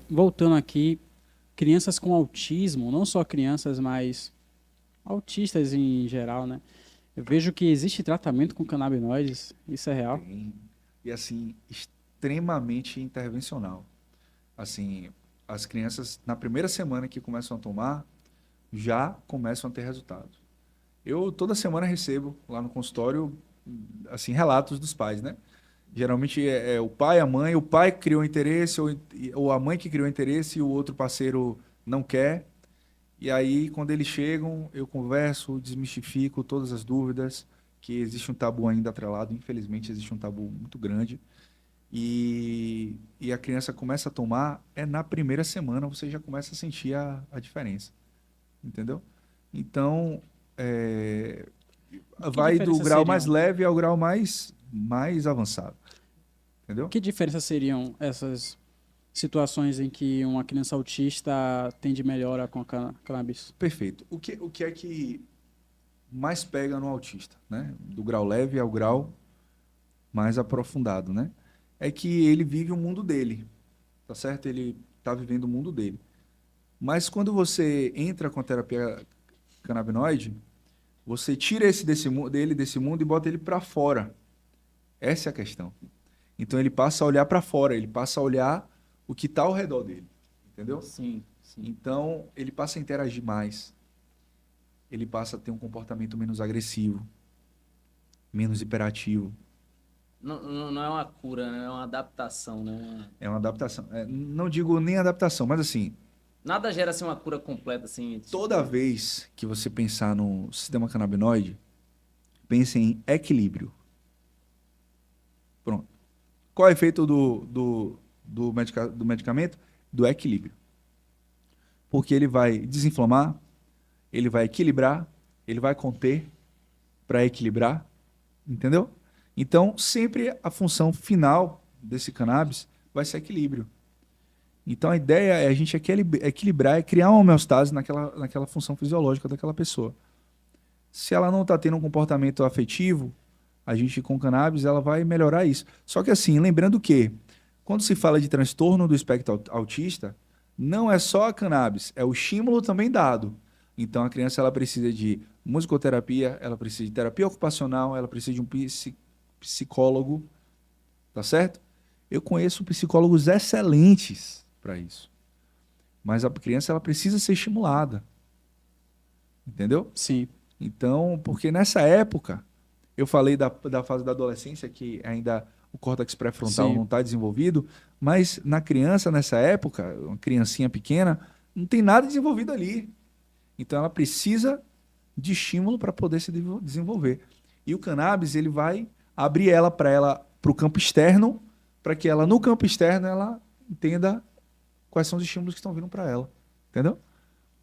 Voltando aqui, crianças com autismo, não só crianças, mas autistas em geral, né? Eu vejo que existe tratamento com canabinoides, isso é real? Tem. E assim, extremamente intervencional. Assim, as crianças, na primeira semana que começam a tomar, já começam a ter resultados. Eu toda semana recebo lá no consultório, assim, relatos dos pais, né? Geralmente é o pai, a mãe, o pai que criou interesse, ou a mãe que criou interesse e o outro parceiro não quer. E aí, quando eles chegam, eu converso, desmistifico todas as dúvidas, que existe um tabu ainda atrelado, infelizmente existe um tabu muito grande. E a criança começa a tomar, na primeira semana você já começa a sentir a diferença, entendeu? Então, é, Que vai do diferenças grau mais seriam? leve ao grau mais avançado, entendeu? Que diferenças seriam essas situações em que uma criança autista tem de melhora com a cannabis? Perfeito. O que é que mais pega no autista, né? Do grau leve ao grau mais aprofundado, né? É que ele vive o mundo dele, tá certo? Ele está vivendo o mundo dele. Mas quando você entra com a terapia canabinoide, você tira dele desse mundo e bota ele para fora. Essa é a questão. Então ele passa a olhar para fora, ele passa a olhar o que está ao redor dele, entendeu? Sim, sim. Então ele passa a interagir mais, ele passa a ter um comportamento menos agressivo, menos hiperativo. Não é uma cura, né? É uma adaptação, né? É uma adaptação. Não digo nem adaptação, mas assim, Nada gera assim uma cura completa, assim, toda tipo. vez que você pensar no sistema canabinoide, pense em equilíbrio. Pronto. Qual é o efeito do medicamento? Do equilíbrio. Porque ele vai desinflamar, ele vai equilibrar, ele vai conter para equilibrar, entendeu? Então, sempre a função final desse cannabis vai ser equilíbrio. Então, a ideia é a gente equilibrar, é criar uma homeostase naquela função fisiológica daquela pessoa. Se ela não está tendo um comportamento afetivo, a gente com cannabis ela vai melhorar isso. Só que assim, lembrando que quando se fala de transtorno do espectro autista, não é só a cannabis, é o estímulo também dado. Então a criança ela precisa de musicoterapia, ela precisa de terapia ocupacional, ela precisa de um psicólogo, tá certo? Eu conheço psicólogos excelentes para isso, mas a criança ela precisa ser estimulada, entendeu? Sim. Então, porque nessa época eu falei da fase da adolescência, que ainda o córtex pré-frontal Sim. não está desenvolvido, mas na criança, nessa época, uma criancinha pequena, não tem nada desenvolvido ali. Então ela precisa de estímulo para poder se desenvolver. E o cannabis, ele vai abrir ela para o campo externo, para que ela, no campo externo, ela entenda quais são os estímulos que estão vindo para ela. Entendeu?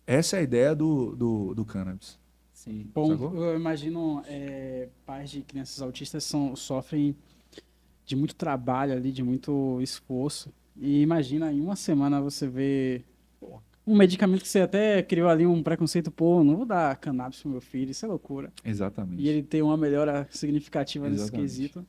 Essa é a ideia do cannabis. Sim. Bom, Sacou? eu imagino pais de crianças autistas sofrem de muito trabalho ali, de muito esforço. E imagina, em uma semana você vê um medicamento que você até criou ali um preconceito, pô, não vou dar cannabis pro meu filho, isso é loucura. E Exatamente. ele tem uma melhora significativa nesse Exatamente. quesito.